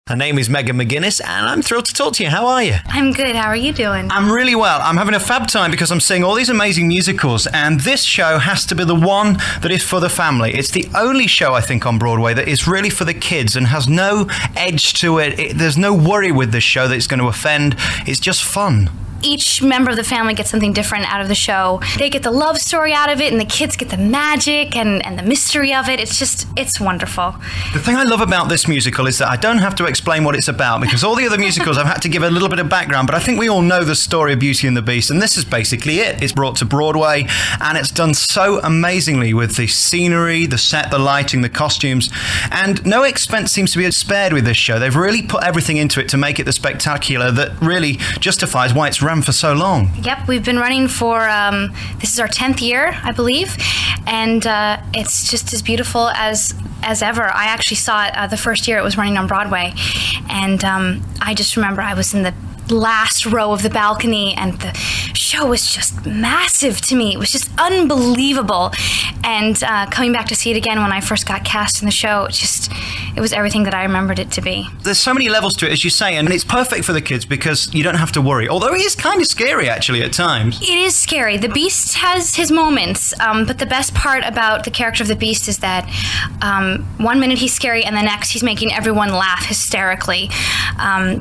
Her name is Megan McGinnis, and I'm thrilled to talk to you. How are you? I'm good. How are you doing? I'm really well. I'm having a fab time because I'm seeing all these amazing musicals, and this show has to be the one that is for the family. It's the only show, I think, on Broadway that is really for the kids and has no edge to it. There's no worry with this show that it's going to offend. It's just fun. Each member of the family gets something different out of the show. They get the love story out of it, and the kids get the magic and the mystery of it. It's wonderful. The thing I love about this musical is that I don't have to explain what it's about, because all the other musicals I've had to give a little bit of background, but I think we all know the story of Beauty and the Beast, and this is basically it. It's brought to Broadway, and it's done so amazingly with the scenery, the set, the lighting, the costumes, and no expense seems to be spared with this show. They've really put everything into it to make it the spectacular that really justifies why it's ran for so long. Yep, we've been running for, this is our 10th year, I believe, and it's just as beautiful as ever. I actually saw it the first year it was running on Broadway, and I just remember I was in the last row of the balcony, and the show was just massive to me. It was just unbelievable, and coming back to see it again when I first got cast in the show, it was everything that I remembered it to be. There's so many levels to it, as you say, and it's perfect for the kids because you don't have to worry, although it is kind of scary actually at times. It is scary. The Beast has his moments, but the best part about the character of the Beast is that one minute he's scary and the next he's making everyone laugh hysterically,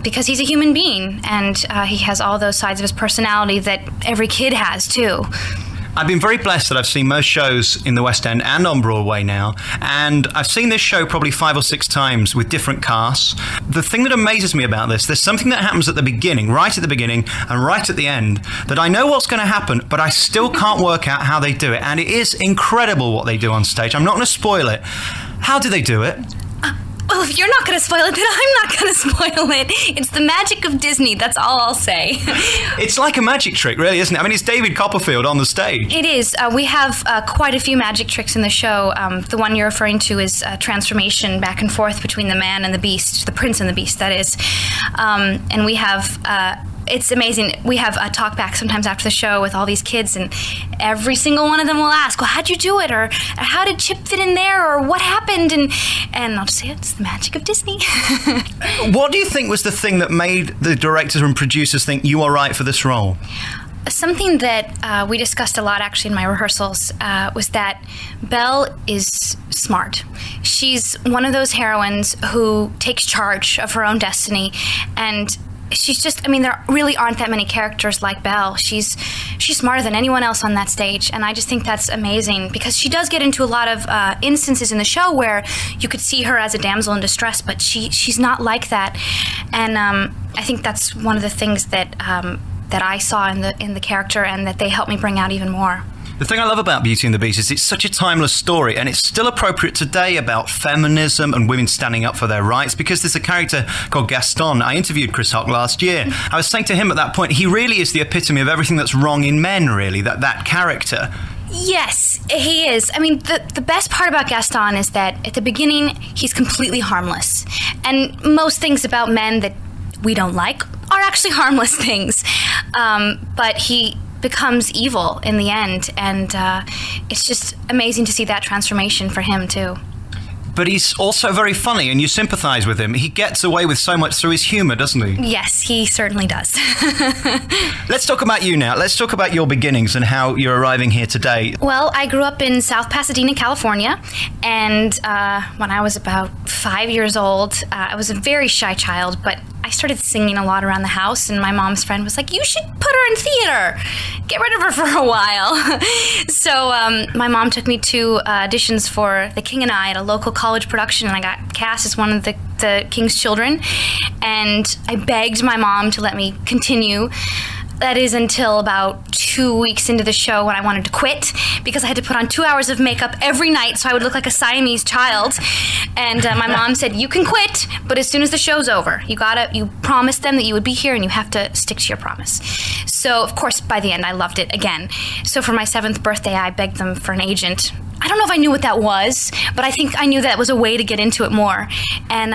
because he's a human being, and he has all those sides of his personality that every kid has too. I've been very blessed that I've seen most shows in the West End and on Broadway now, and I've seen this show probably 5 or 6 times with different casts. The thing that amazes me about this, there's something that happens at the beginning, right at the beginning and right at the end, that I know what's going to happen, but I still can't work out how they do it, and it is incredible what they do on stage. I'm not going to spoil it. How do they do it? Well, if you're not going to spoil it, then I'm not going to spoil it. It's the magic of Disney, that's all I'll say. It's like a magic trick, really, isn't it? I mean, it's David Copperfield on the stage. It is. We have quite a few magic tricks in the show. The one you're referring to is transformation back and forth between the man and the beast, the prince and the beast, that is. And we have... it's amazing. We have a talk back sometimes after the show with all these kids, and every single one of them will ask, well, how'd you do it? Or how did Chip fit in there? Or what happened? And I'll just say, it's the magic of Disney. What do you think was the thing that made the directors and producers think you are right for this role? Something that we discussed a lot actually in my rehearsals was that Belle is smart. She's one of those heroines who takes charge of her own destiny, and she's just, I mean, there really aren't that many characters like Belle. She's smarter than anyone else on that stage, and I just think that's amazing, because she does get into a lot of instances in the show where you could see her as a damsel in distress, but she's not like that. And I think that's one of the things that I saw in the character, and that they helped me bring out even more. The thing I love about Beauty and the Beast is it's such a timeless story, and it's still appropriate today about feminism and women standing up for their rights, because there's a character called Gaston. I interviewed Chris Hock last year. I was saying to him at that point, he really is the epitome of everything that's wrong in men, really, that character. Yes, he is. I mean, the best part about Gaston is that at the beginning, he's completely harmless. And most things about men that we don't like are actually harmless things. But he becomes evil in the end, and it's just amazing to see that transformation for him too. But he's also very funny, and you sympathize with him. He gets away with so much through his humor, doesn't he? Yes, he certainly does. Let's talk about you now. Let's talk about your beginnings and how you're arriving here today. Well, I grew up in South Pasadena, California, and when I was about 5 years old, I was a very shy child, but I started singing a lot around the house, and my mom's friend was like, you should put her in theater. Get rid of her for a while. So my mom took me to auditions for The King and I at a local college production, and I got cast as one of the King's children, and I begged my mom to let me continue. That is until about 2 weeks into the show when I wanted to quit, because I had to put on 2 hours of makeup every night so I would look like a Siamese child. And my mom said, you can quit, but as soon as the show's over, you promised them that you would be here and you have to stick to your promise. So, of course, by the end, I loved it again. So for my 7th birthday, I begged them for an agent. I don't know if I knew what that was, but I think I knew that was a way to get into it more. And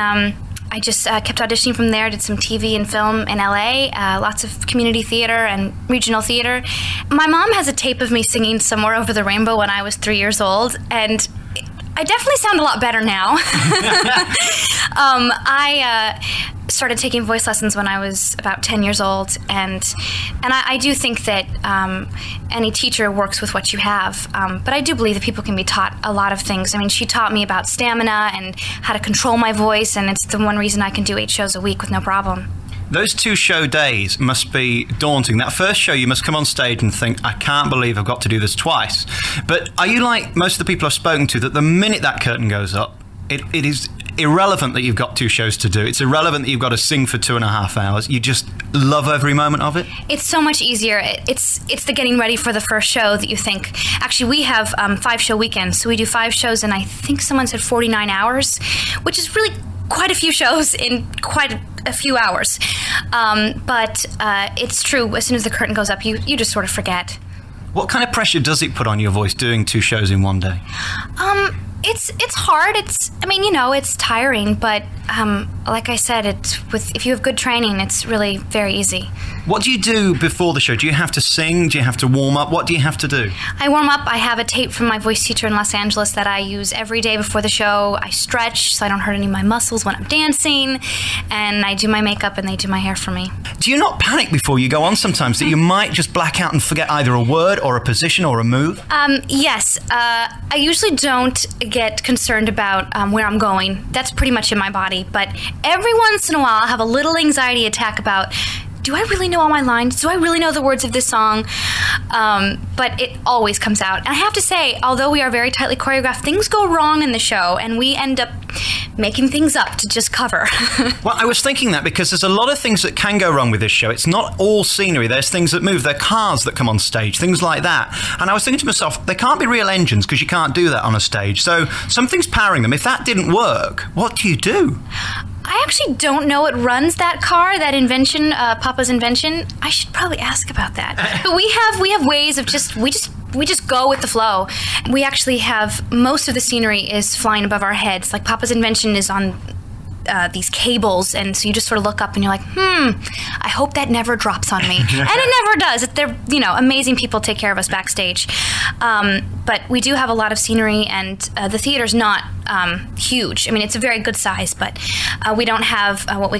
I just kept auditioning from there, did some TV and film in LA, lots of community theater and regional theater. My mom has a tape of me singing Somewhere Over the Rainbow when I was 3 years old, and I definitely sound a lot better now. I started taking voice lessons when I was about 10 years old, and I do think that any teacher works with what you have, but I do believe that people can be taught a lot of things. I mean, she taught me about stamina and how to control my voice, and it's the one reason I can do 8 shows a week with no problem. Those 2 show days must be daunting. That first show, you must come on stage and think, I can't believe I've got to do this twice. But are you like most of the people I've spoken to, that the minute that curtain goes up, it is irrelevant that you've got 2 shows to do. It's irrelevant that you've got to sing for 2.5 hours. You just love every moment of it? It's so much easier. It's the getting ready for the first show that you think. Actually, we have 5-show weekends, so we do 5 shows in, I think someone said 49 hours, which is really quite a few shows in quite a few hours. But it's true, as soon as the curtain goes up, you just sort of forget. What kind of pressure does it put on your voice doing 2 shows in one day? It's hard. It's tiring, but like I said, if you have good training, it's really very easy. What do you do before the show? Do you have to sing? Do you have to warm up? What do you have to do? I warm up. I have a tape from my voice teacher in Los Angeles that I use every day before the show. I stretch so I don't hurt any of my muscles when I'm dancing, and I do my makeup and they do my hair for me. Do you not panic before you go on sometimes that you might just black out and forget either a word or a position or a move? Yes. I usually don't get concerned about where I'm going. That's pretty much in my body. But every once in a while, I'll have a little anxiety attack about, do I really know all my lines? Do I really know the words of this song? But it always comes out. And I have to say, although we are very tightly choreographed, things go wrong in the show, and we end up making things up to just cover. Well, I was thinking that because there's a lot of things that can go wrong with this show. It's not all scenery. There's things that move. There are cars that come on stage, things like that. And I was thinking to myself, they can't be real engines because you can't do that on a stage. So something's powering them. If that didn't work, what do you do? I actually don't know what runs that car, that invention, Papa's invention. I should probably ask about that. But we have ways of we just go with the flow. We actually have, most of the scenery is flying above our heads. Like Papa's invention is on these cables, and so you just sort of look up and you're like, I hope that never drops on me. And it never does. They're, amazing people take care of us backstage. But we do have a lot of scenery, and the theater's not huge. I mean, it's a very good size, but we don't have what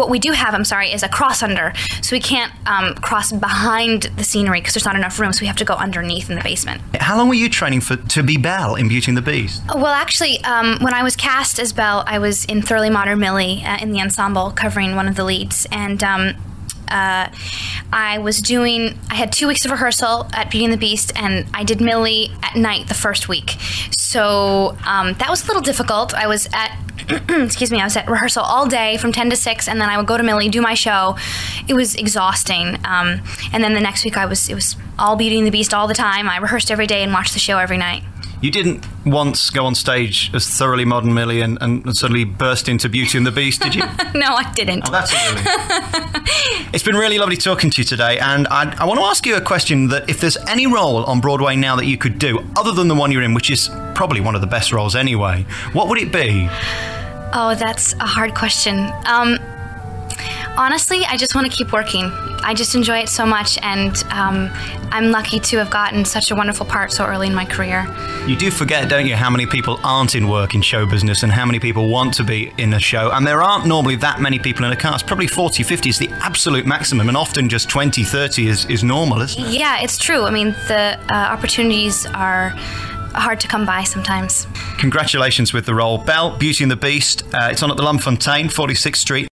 we do have, is a cross under. So we can't cross behind the scenery because there's not enough room, so we have to go underneath in the basement. How long were you training to be Belle in Beauty and the Beast? Well, actually, when I was cast as Belle, I was in Thoroughly Modern Millie in the ensemble covering one of the leads. And I had 2 weeks of rehearsal at Beauty and the Beast, and I did Millie at night the first week. So that was a little difficult. I was at I was at rehearsal all day from 10 to 6, and then I would go to Millie, do my show. It was exhausting. And then the next week it was all Beauty and the Beast all the time. I rehearsed every day and watched the show every night. You didn't once go on stage as Thoroughly Modern Millie and suddenly burst into Beauty and the Beast, did you? No, I didn't. Oh, that's really... It's been really lovely talking to you today, and I want to ask you a question that if there's any role on Broadway now that you could do, other than the one you're in, which is probably one of the best roles anyway, what would it be? Oh, that's a hard question. Honestly, I just want to keep working. I just enjoy it so much, and I'm lucky to have gotten such a wonderful part so early in my career. You do forget, don't you, how many people aren't in work in show business and how many people want to be in a show, and there aren't normally that many people in a cast. Probably 40, 50 is the absolute maximum, and often just 20, 30 is normal, isn't it? Yeah, it's true. I mean, the opportunities are hard to come by sometimes. Congratulations with the role. Belle, Beauty and the Beast. It's on at the Lumfontaine, 46th Street.